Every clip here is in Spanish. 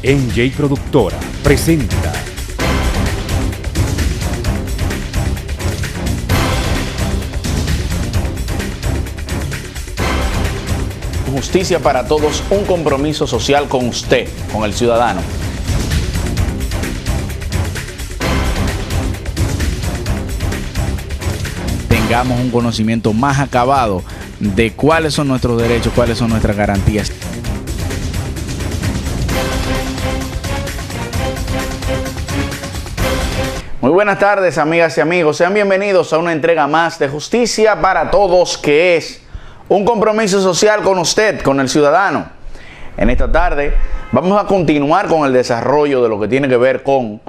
NJ Productora presenta Justicia para Todos, un compromiso social con usted, con el ciudadano. Tengamos un conocimiento más acabado de cuáles son nuestros derechos, cuáles son nuestras garantías. Muy buenas tardes, amigas y amigos. Sean bienvenidos a una entrega más de Justicia para Todos, que es un compromiso social con usted, con el ciudadano. En esta tarde vamos a continuar con el desarrollo de lo que tiene que ver con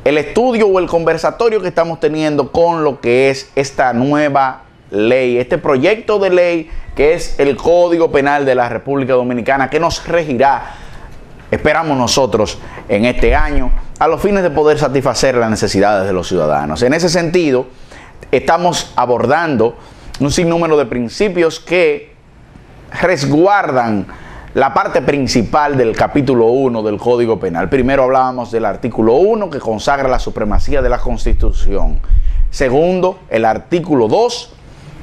el estudio o el conversatorio que estamos teniendo con lo que es esta nueva ley, este proyecto de ley que es el Código Penal de la República Dominicana, que nos regirá, esperamos nosotros, en este año, a los fines de poder satisfacer las necesidades de los ciudadanos. En ese sentido, estamos abordando un sinnúmero de principios que resguardan la parte principal del capítulo 1 del Código Penal. Primero hablábamos del artículo 1, que consagra la supremacía de la Constitución. Segundo, el artículo 2,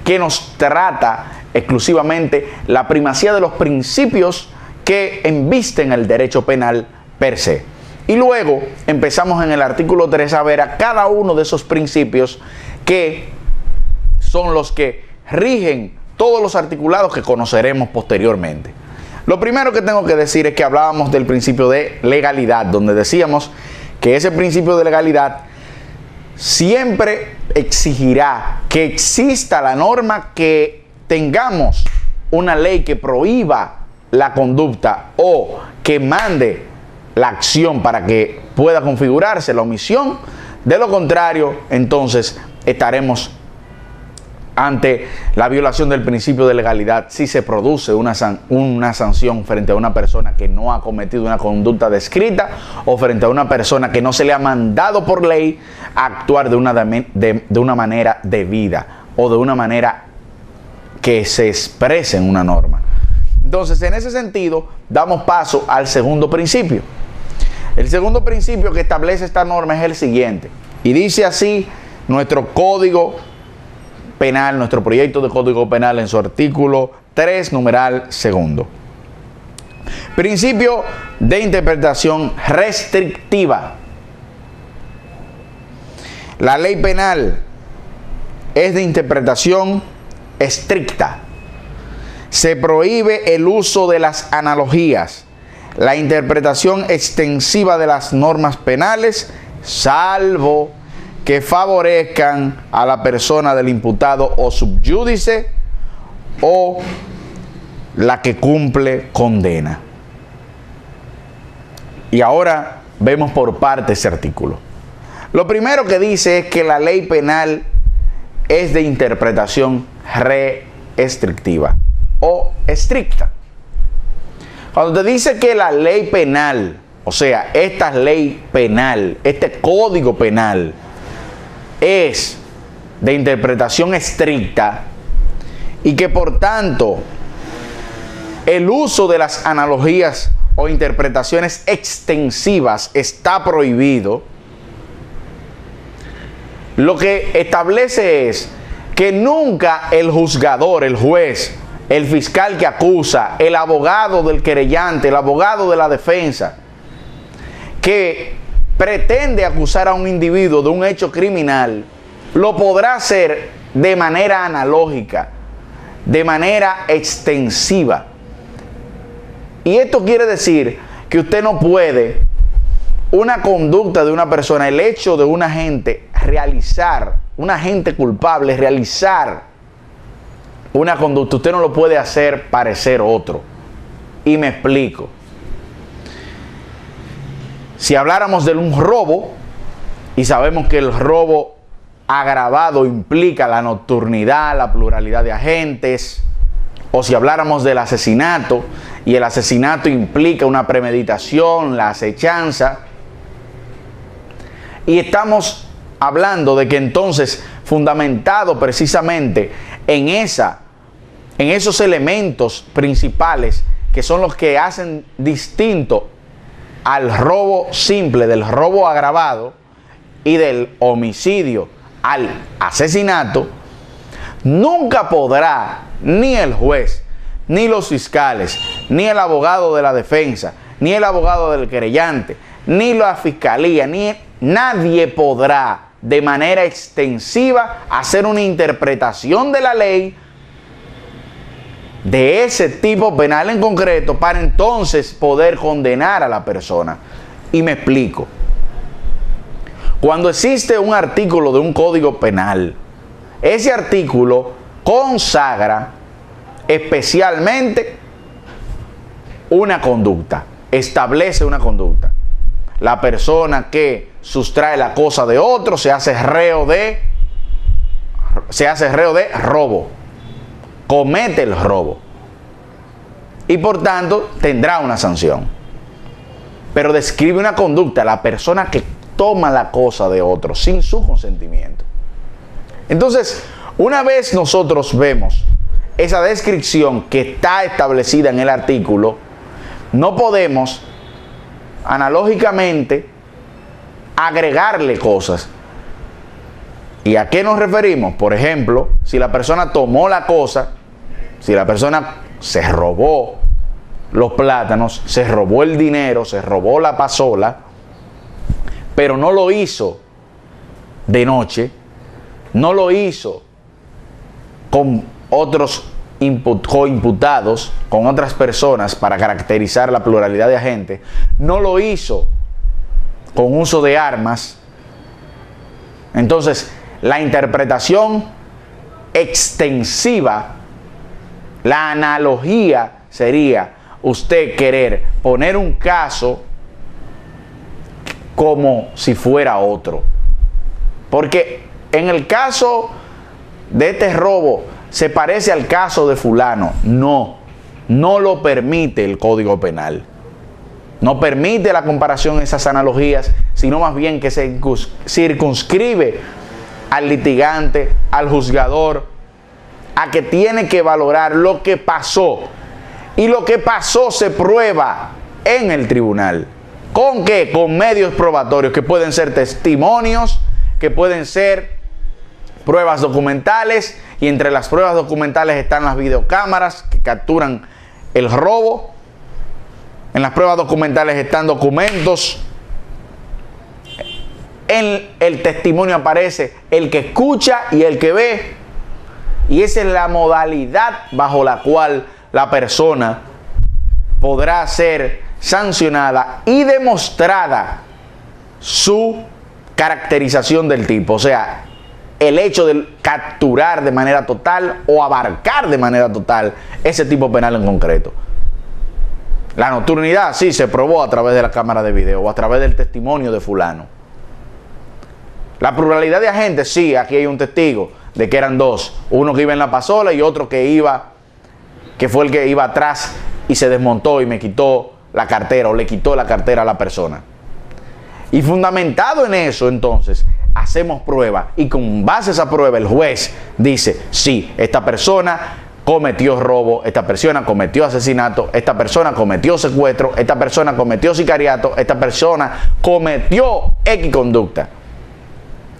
que nos trata exclusivamente la primacía de los principios que embisten el derecho penal per se. Y luego empezamos en el artículo 3 a ver a cada uno de esos principios que son los que rigen todos los articulados que conoceremos posteriormente. Lo primero que tengo que decir es que hablábamos del principio de legalidad, donde decíamos que ese principio de legalidad siempre exigirá que exista la norma, que tengamos una ley que prohíba la conducta o que mande la acción para que pueda configurarse la omisión. De lo contrario, entonces estaremos ante la violación del principio de legalidad si se produce una sanción frente a una persona que no ha cometido una conducta descrita o frente a una persona que no se le ha mandado por ley a actuar de una manera debida o de una manera que se exprese en una norma. Entonces, en ese sentido, damos paso al segundo principio. El segundo principio que establece esta norma es el siguiente, y dice así nuestro Código Penal, nuestro proyecto de Código Penal en su artículo 3, numeral segundo. Principio de interpretación restrictiva. La ley penal es de interpretación estricta. Se prohíbe el uso de las analogías, la interpretación extensiva de las normas penales, salvo que favorezcan a la persona del imputado o subyúdice o la que cumple condena. Y ahora vemos por parte ese artículo. Lo primero que dice es que la ley penal es de interpretación restrictiva o estricta. Cuando te dice que la ley penal, o sea, esta ley penal, este código penal, es de interpretación estricta y que por tanto el uso de las analogías o interpretaciones extensivas está prohibido, lo que establece es que nunca el juzgador, el juez, el fiscal que acusa, el abogado del querellante, el abogado de la defensa, que pretende acusar a un individuo de un hecho criminal, lo podrá hacer de manera analógica, de manera extensiva. Y esto quiere decir que usted no puede, una conducta de una persona, el hecho de un agente realizar, un agente culpable realizar una conducta, usted no lo puede hacer parecer otro. Y me explico. Si habláramos de un robo, y sabemos que el robo agravado implica la nocturnidad, la pluralidad de agentes, o si habláramos del asesinato, y el asesinato implica una premeditación, la acechanza, y estamos hablando de que entonces, fundamentado precisamente en esos elementos principales que son los que hacen distinto al robo simple, del robo agravado y del homicidio al asesinato, nunca podrá ni el juez, ni los fiscales, ni el abogado de la defensa, ni el abogado del querellante, ni la fiscalía, ni nadie podrá de manera extensiva hacer una interpretación de la ley de ese tipo penal en concreto para entonces poder condenar a la persona. Y me explico. Cuando existe un artículo de un código penal, ese artículo consagra especialmente una conducta, establece una conducta. La persona que sustrae la cosa de otro se hace reo de robo, comete el robo y por tanto tendrá una sanción. Pero describe una conducta, la persona que toma la cosa de otro sin su consentimiento. Entonces, una vez nosotros vemos esa descripción que está establecida en el artículo, no podemos analógicamente agregarle cosas. ¿Y a qué nos referimos? Por ejemplo, si la persona tomó la cosa, si la persona se robó los plátanos, se robó el dinero, se robó la pasola, pero no lo hizo de noche, no lo hizo con otros coimputados, con otras personas para caracterizar la pluralidad de agentes, no lo hizo con uso de armas, entonces la interpretación extensiva, la analogía sería usted querer poner un caso como si fuera otro. Porque en el caso de este robo se parece al caso de fulano. No lo permite el Código Penal. No permite la comparación, esas analogías, sino más bien que se circunscribe al litigante, al juzgador, a que tiene que valorar lo que pasó. Y lo que pasó se prueba en el tribunal. ¿Con qué? Con medios probatorios que pueden ser testimonios, que pueden ser pruebas documentales, y entre las pruebas documentales están las videocámaras que capturan el robo. En las pruebas documentales están documentos. En el testimonio aparece el que escucha y el que ve. Y esa es la modalidad bajo la cual la persona podrá ser sancionada y demostrada su caracterización del tipo. O sea, el hecho de capturar de manera total o abarcar de manera total ese tipo penal en concreto. La nocturnidad sí se probó a través de la cámara de video o a través del testimonio de fulano. La pluralidad de agentes, sí, aquí hay un testigo de que eran dos, uno que iba en la pasola y otro que fue el que iba atrás y se desmontó y me quitó la cartera o le quitó la cartera a la persona. Y fundamentado en eso, entonces, hacemos prueba y con base a esa prueba el juez dice, sí, esta persona cometió robo, esta persona cometió asesinato, esta persona cometió secuestro, esta persona cometió sicariato, esta persona cometió X conducta.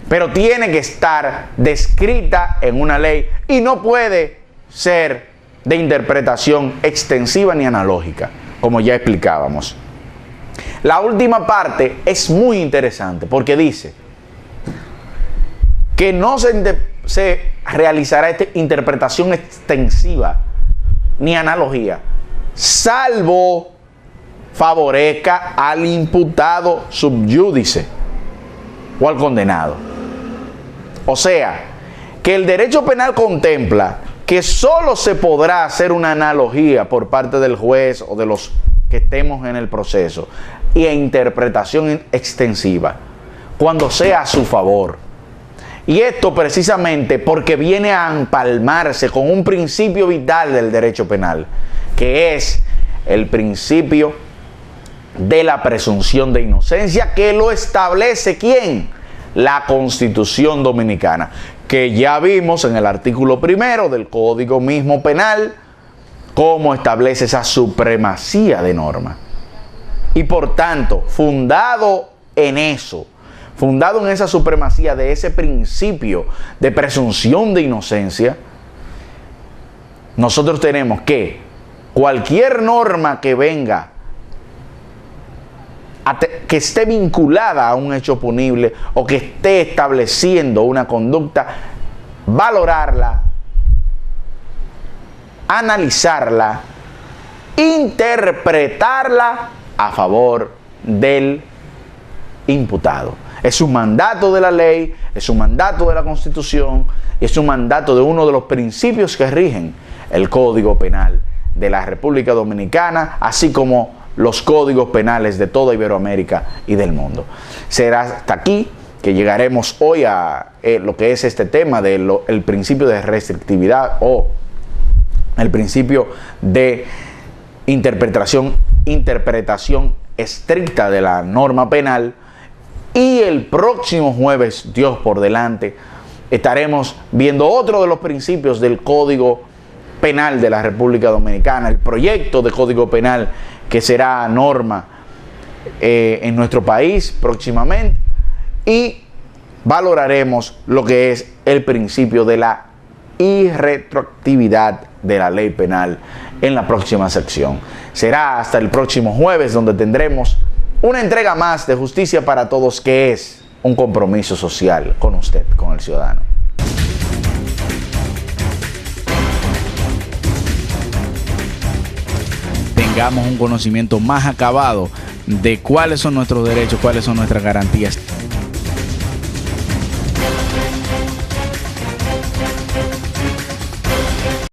Pero tiene que estar descrita en una ley y no puede ser de interpretación extensiva ni analógica, como ya explicábamos. La última parte es muy interesante porque dice que no se realizará esta interpretación extensiva ni analogía, salvo favorezca al imputado subyúdice o al condenado. O sea, que el derecho penal contempla que solo se podrá hacer una analogía por parte del juez o de los que estemos en el proceso y interpretación extensiva cuando sea a su favor. Y esto precisamente porque viene a empalmarse con un principio vital del derecho penal, que es el principio de la presunción de inocencia, que lo establece ¿quién? La Constitución Dominicana, que ya vimos en el artículo 1 del Código mismo Penal, cómo establece esa supremacía de norma. Y por tanto, fundado en eso, fundado en esa supremacía de ese principio de presunción de inocencia, nosotros tenemos que cualquier norma que venga, que esté vinculada a un hecho punible o que esté estableciendo una conducta, valorarla, analizarla, interpretarla a favor del imputado. Es un mandato de la ley, es un mandato de la Constitución, es un mandato de uno de los principios que rigen el Código Penal de la República Dominicana, así como los códigos penales de toda Iberoamérica y del mundo. Será hasta aquí que llegaremos hoy a lo que es este tema del principio de restrictividad o el principio de interpretación estricta de la norma penal. Y el próximo jueves, Dios por delante, estaremos viendo otro de los principios del Código Penal de la República Dominicana, el proyecto de Código Penal que será norma en nuestro país próximamente, y valoraremos lo que es el principio de la irretroactividad de la ley penal en la próxima sección. Será hasta el próximo jueves, donde tendremos una entrega más de Justicia para Todos, que es un compromiso social con usted, con el ciudadano. Tengamos un conocimiento más acabado de cuáles son nuestros derechos, cuáles son nuestras garantías.